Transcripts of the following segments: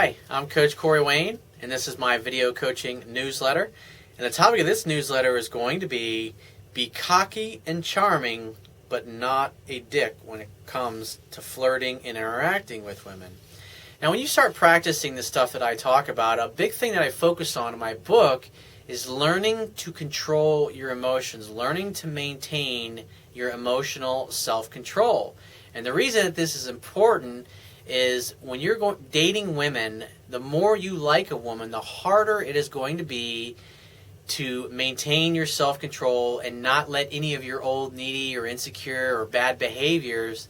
Hi, I'm Coach Corey Wayne, and this is my video coaching newsletter. And the topic of this newsletter is going to be cocky and charming, but not a dick when it comes to flirting and interacting with women. Now, when you start practicing the stuff that I talk about, a big thing that I focus on in my book is learning to control your emotions, learning to maintain your emotional self-control. And the reason that this is important is when you're dating women, the more you like a woman, the harder it is going to be to maintain your self-control and not let any of your old needy or insecure or bad behaviors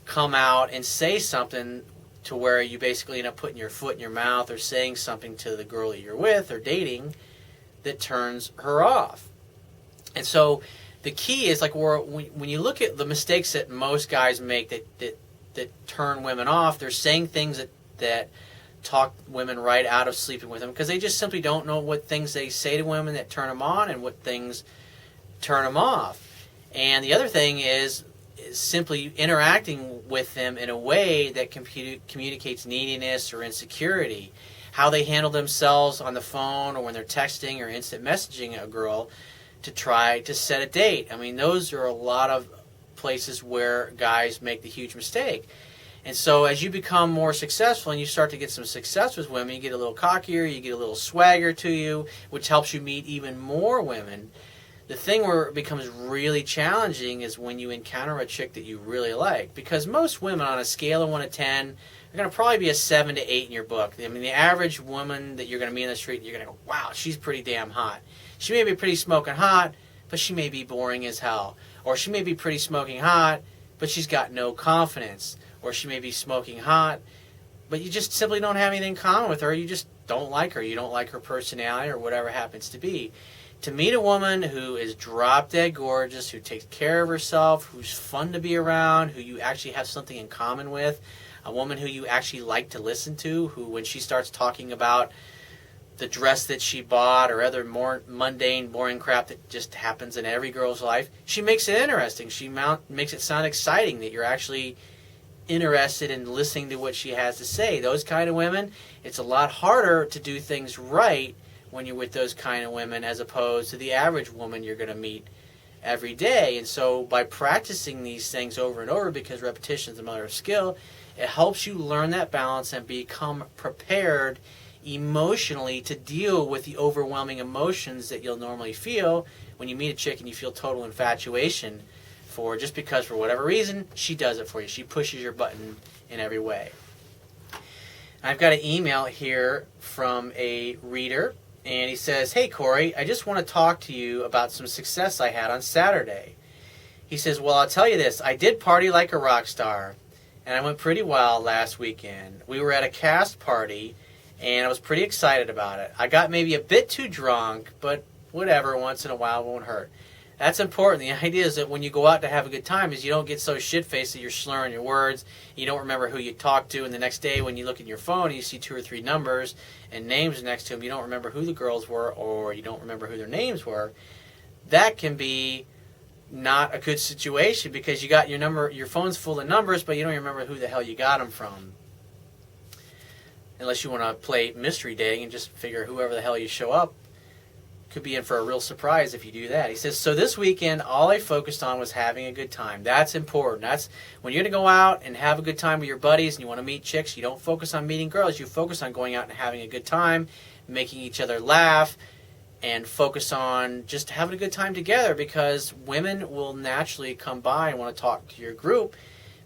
come out and say something to where you basically end up putting your foot in your mouth or saying something to the girl that you're with or dating that turns her off. And so the key is, like, when you look at the mistakes that most guys make that turn women off, they're saying things that talk women right out of sleeping with them because they just simply don't know what things they say to women that turn them on and what things turn them off. And the other thing is simply interacting with them in a way that communicates neediness or insecurity. How they handle themselves on the phone or when they're texting or instant messaging a girl to try to set a date. I mean, those are a lot of places where guys make the huge mistake. And so as you become more successful and you start to get some success with women, you get a little cockier, you get a little swagger to you, which helps you meet even more women. The thing where it becomes really challenging is when you encounter a chick that you really like. Because most women on a scale of 1 to 10 are going to probably be a 7 to 8 in your book. I mean, the average woman that you're going to meet in the street, you're going to go, wow, she's pretty damn hot. She may be pretty smoking hot, but she may be boring as hell. Or she may be pretty smoking hot, but she's got no confidence. Or she may be smoking hot, but you just simply don't have anything in common with her. You just don't like her. You don't like her personality or whatever happens to be. To meet a woman who is drop-dead gorgeous, who takes care of herself, who's fun to be around, who you actually have something in common with, a woman who you actually like to listen to, who when she starts talking about the dress that she bought or other more mundane, boring crap that just happens in every girl's life, she makes it interesting. She makes it sound exciting that you're actually interested in listening to what she has to say. Those kind of women, it's a lot harder to do things right when you're with those kind of women as opposed to the average woman you're going to meet every day. And so by practicing these things over and over, because repetition is the mother of skill, it helps you learn that balance and become prepared emotionally to deal with the overwhelming emotions that you'll normally feel when you meet a chick and you feel total infatuation for, just because for whatever reason she does it for you. She pushes your button in every way. I've got an email here from a reader, and he says, "Hey Corey, I just want to talk to you about some success I had on Saturday." He says, "Well, I'll tell you this, I did party like a rock star, and I went pretty wild last weekend. We were at a cast party, and I was pretty excited about it. I got maybe a bit too drunk, but whatever, once in a while won't hurt." That's important. The idea is that when you go out to have a good time is you don't get so shit-faced that you're slurring your words, you don't remember who you talked to, and the next day when you look at your phone and you see 2 or 3 numbers and names next to them, you don't remember who the girls were or you don't remember who their names were. That can be not a good situation because you got your phone's full of numbers, but you don't remember who the hell you got them from. Unless you want to play mystery dating and just figure whoever the hell you show up could be in for a real surprise if you do that. He says, "So this weekend, all I focused on was having a good time." That's important. That's when you're going to go out and have a good time with your buddies and you want to meet chicks, you don't focus on meeting girls. You focus on going out and having a good time, making each other laugh, and focus on just having a good time together, because women will naturally come by and want to talk to your group,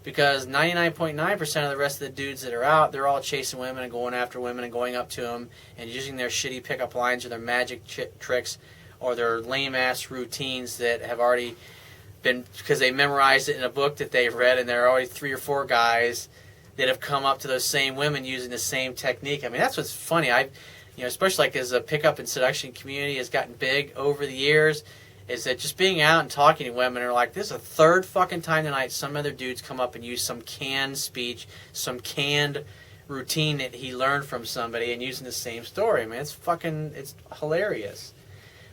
because 99.9% of the rest of the dudes that are out, they're all chasing women and going after women and going up to them and using their shitty pickup lines or their magic tricks or their lame-ass routines that have already been, because they memorized it in a book that they've read, and there are already 3 or 4 guys that have come up to those same women using the same technique. I mean, that's what's funny. Especially like as a pickup and seduction community has gotten big over the years, is that just being out and talking to women are like, this is the 3rd fucking time tonight some other dudes come up and use some canned speech, some canned routine that he learned from somebody and using the same story. I mean, it's hilarious.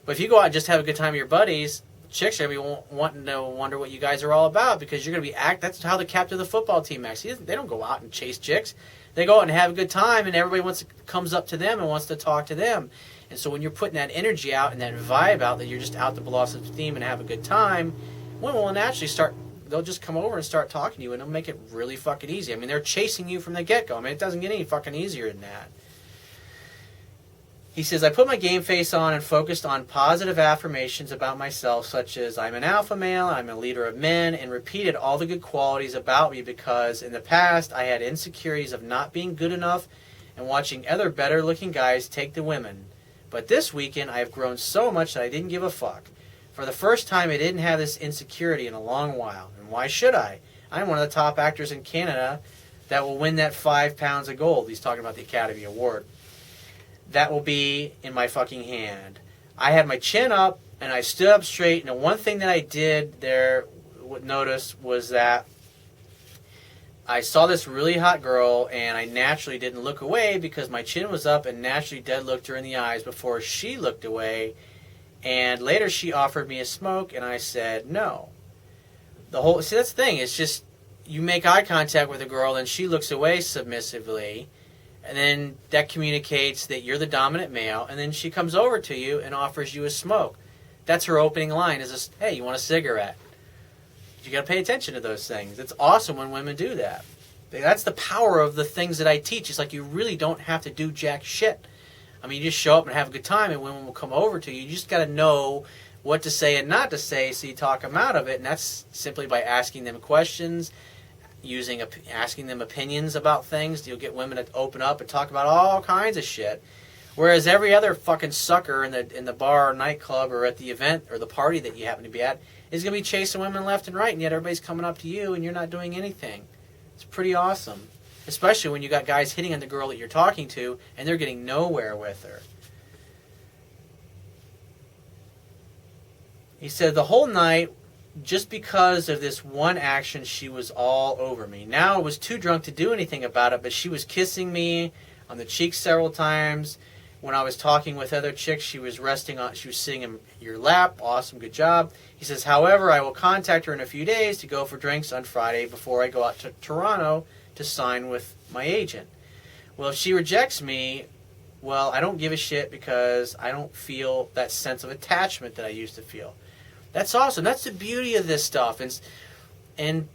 But if you go out and just have a good time with your buddies, chicks are going to be wanting to wonder what you guys are all about, because you're going to be that's how the captain of the football team acts. They don't go out and chase chicks. They go out and have a good time, and everybody comes up to them and wants to talk to them. And so when you're putting that energy out and that vibe out that you're just out to blow off some steam and have a good time, women will naturally they'll just come over and start talking to you, and it'll make it really fucking easy. I mean, they're chasing you from the get-go. I mean, it doesn't get any fucking easier than that. He says, I put my game face on and focused on positive affirmations about myself, such as I'm an alpha male, I'm a leader of men, and repeated all the good qualities about me, because in the past I had insecurities of not being good enough and watching other better-looking guys take the women. But this weekend I have grown so much that I didn't give a fuck. For the first time, I didn't have this insecurity in a long while. And why should I? I'm one of the top actors in Canada that will win that 5 pounds of gold. He's talking about the Academy Award. That will be in my fucking hand. I had my chin up, and I stood up straight. And the one thing that I did there, notice, was that I saw this really hot girl, and I naturally didn't look away because my chin was up, and naturally dead looked her in the eyes before she looked away. And later she offered me a smoke, and I said no. See, that's the thing. It's just, you make eye contact with a girl, and she looks away submissively, and then that communicates that you're the dominant male, and then she comes over to you and offers you a smoke. That's her opening line, is hey, you want a cigarette? You got to pay attention to those things. It's awesome when women do that. That's the power of the things that I teach. It's like you really don't have to do jack shit. I mean, you just show up and have a good time, and women will come over to you. You just got to know what to say and not to say, so you talk them out of it, and that's simply by asking them questions, asking them opinions about things. You'll get women to open up and talk about all kinds of shit. Whereas every other fucking sucker in the bar or nightclub or at the event or the party that you happen to be at is going to be chasing women left and right, and yet everybody's coming up to you and you're not doing anything. It's pretty awesome. Especially when you got guys hitting on the girl that you're talking to and they're getting nowhere with her. He said, the whole night, just because of this one action, she was all over me. Now I was too drunk to do anything about it, but she was kissing me on the cheeks several times. When I was talking with other chicks, she was sitting in your lap. Awesome, good job. He says, however, I will contact her in a few days to go for drinks on Friday before I go out to Toronto to sign with my agent. Well, if she rejects me, well, I don't give a shit because I don't feel that sense of attachment that I used to feel. That's awesome. That's the beauty of this stuff. And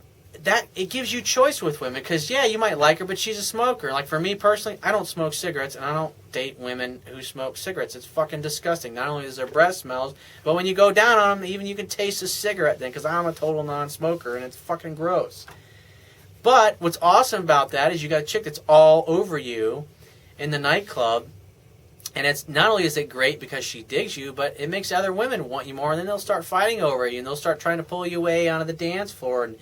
that it gives you choice with women, because yeah, you might like her, but she's a smoker. Like for me personally, I don't smoke cigarettes, and I don't date women who smoke cigarettes. It's fucking disgusting. Not only is their breath smells, but when you go down on them, even you can taste the cigarette then, because I'm a total non-smoker, and it's fucking gross. But what's awesome about that is you got a chick that's all over you in the nightclub, and it's not only is it great because she digs you, but it makes other women want you more, and then they'll start fighting over you, and they'll start trying to pull you away onto the dance floor and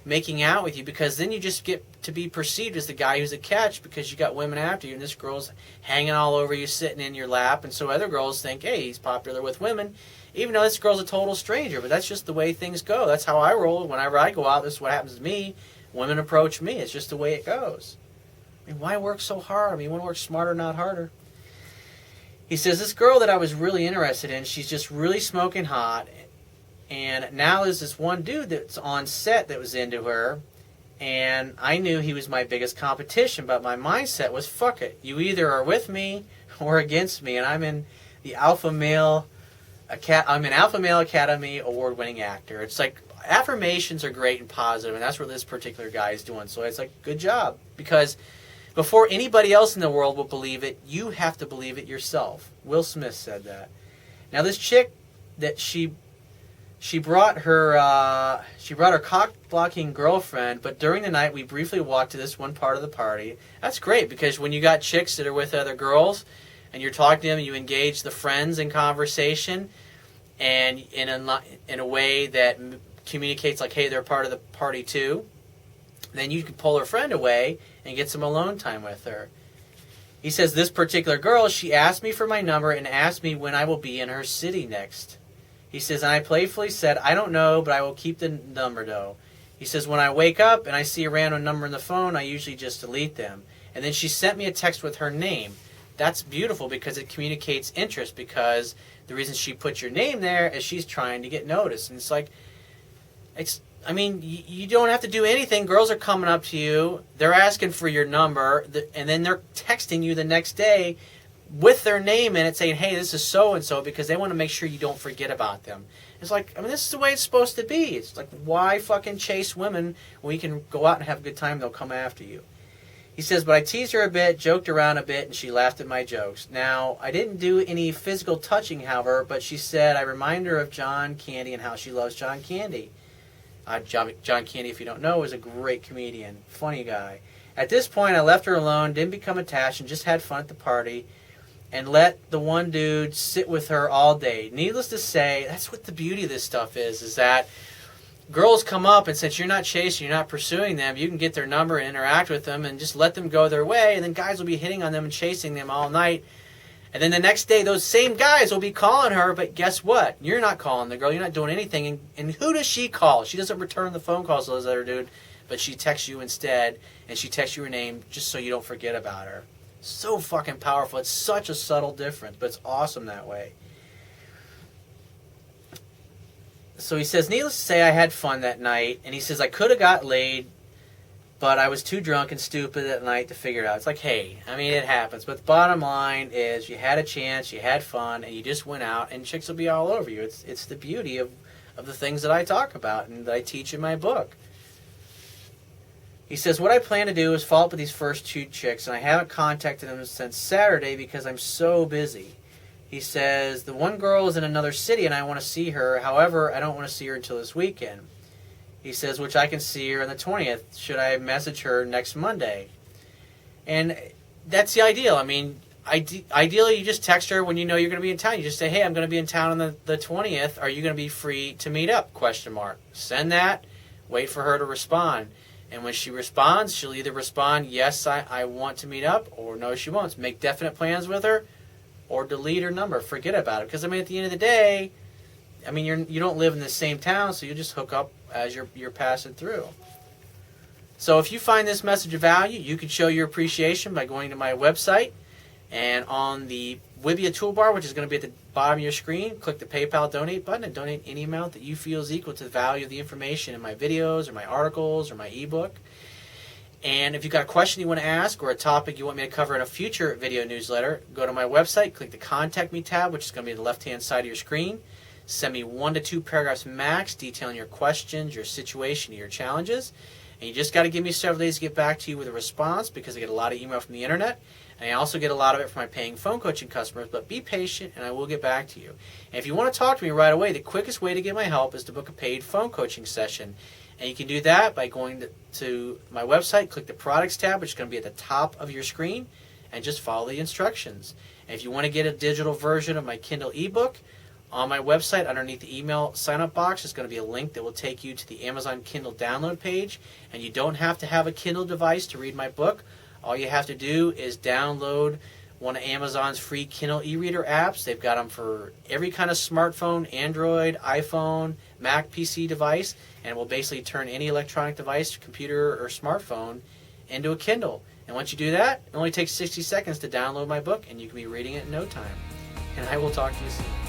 making out with you, because then you just get to be perceived as the guy who's a catch because you got women after you, and this girl's hanging all over you, sitting in your lap, and so other girls think, hey, he's popular with women, even though this girl's a total stranger. But that's just the way things go. That's how I roll. Whenever I go out, this is what happens to me. Women approach me. It's just the way it goes. I mean, why work so hard? I mean, you want to work smarter, not harder. He says, this girl that I was really interested in, she's just really smoking hot. And now there's this one dude that's on set that was into her. And I knew he was my biggest competition, but my mindset was, fuck it. You either are with me or against me. And I'm in the Alpha Male Academy award-winning actor. It's like, affirmations are great and positive, and that's what this particular guy is doing. So it's like, good job. Because before anybody else in the world will believe it, you have to believe it yourself. Will Smith said that. Now this chick that she brought her cock-blocking girlfriend, but during the night we briefly walked to this one part of the party. That's great, because when you got chicks that are with other girls and you're talking to them and you engage the friends in conversation and in a way that communicates like, hey, they're part of the party too, then you can pull her friend away and get some alone time with her. He says, this particular girl, she asked me for my number and asked me when I will be in her city next. He says, and I playfully said, I don't know, but I will keep the number though. He says, when I wake up and I see a random number in the phone, I usually just delete them. And then she sent me a text with her name. That's beautiful because it communicates interest, because the reason she put your name there is she's trying to get noticed. And it's like, I mean, you don't have to do anything. Girls are coming up to you. They're asking for your number. And then they're texting you the next day with their name in it saying, hey, this is so-and-so, because they want to make sure you don't forget about them. It's like, I mean, this is the way it's supposed to be. It's like, why fucking chase women when you can go out and have a good time? They'll come after you. He says, but I teased her a bit, joked around a bit, and she laughed at my jokes. Now, I didn't do any physical touching, however, but she said I remind her of John Candy and how she loves John Candy. John Candy, if you don't know, is a great comedian, funny guy. At this point, I left her alone, didn't become attached, and just had fun at the party, and let the one dude sit with her all day. Needless to say, that's what the beauty of this stuff is that girls come up, and since you're not chasing, you're not pursuing them, you can get their number and interact with them and just let them go their way, and then guys will be hitting on them and chasing them all night. And then the next day, those same guys will be calling her, but guess what? You're not calling the girl. You're not doing anything. And who does she call? She doesn't return the phone calls to those other dude, but she texts you instead, and she texts you her name just so you don't forget about her. So fucking powerful. It's such a subtle difference, but it's awesome that way. So he says, needless to say, I had fun that night, and he says, I could have got laid, but I was too drunk and stupid that night to figure it out. It's like, hey, I mean, it happens. But the bottom line is you had a chance, you had fun, and you just went out, and chicks will be all over you. It's the beauty of the things that I talk about and that I teach in my book. He says, what I plan to do is follow up with these first 2 chicks, and I haven't contacted them since Saturday because I'm so busy. He says, the one girl is in another city, and I want to see her. However, I don't want to see her until this weekend. He says, which I can see her on the 20th. Should I message her next Monday? And that's the ideal. I mean, ideally, you just text her when you know you're going to be in town. You just say, hey, I'm going to be in town on the 20th. Are you going to be free to meet up? ? Send that. Wait for her to respond. And when she responds, she'll either respond, yes, I want to meet up, or no, she won't. Make definite plans with her, or delete her number. Forget about it. Because, I mean, at the end of the day, I mean, you don't live in the same town, so you just hook up as you're passing through. So if you find this message of value, you can show your appreciation by going to my website, and on the Wibia toolbar, which is going to be at the bottom of your screen, click the PayPal donate button and donate any amount that you feel is equal to the value of the information in my videos or my articles or my ebook. And if you've got a question you want to ask or a topic you want me to cover in a future video newsletter, go to my website, click the Contact Me tab, which is going to be on the left-hand side of your screen. Send me 1 to 2 paragraphs max detailing your questions, your situation, your challenges. And you just got to give me several days to get back to you with a response because I get a lot of email from the internet. And I also get a lot of it from my paying phone coaching customers, but be patient and I will get back to you. And if you want to talk to me right away, the quickest way to get my help is to book a paid phone coaching session. And you can do that by going to my website, click the Products tab, which is going to be at the top of your screen, and just follow the instructions. And if you want to get a digital version of my Kindle ebook, on my website, underneath the email sign-up box, is going to be a link that will take you to the Amazon Kindle download page. And you don't have to have a Kindle device to read my book. All you have to do is download one of Amazon's free Kindle e-reader apps. They've got them for every kind of smartphone, Android, iPhone, Mac, PC device, and it will basically turn any electronic device, computer, or smartphone into a Kindle. And once you do that, it only takes 60 seconds to download my book, and you can be reading it in no time. And I will talk to you soon.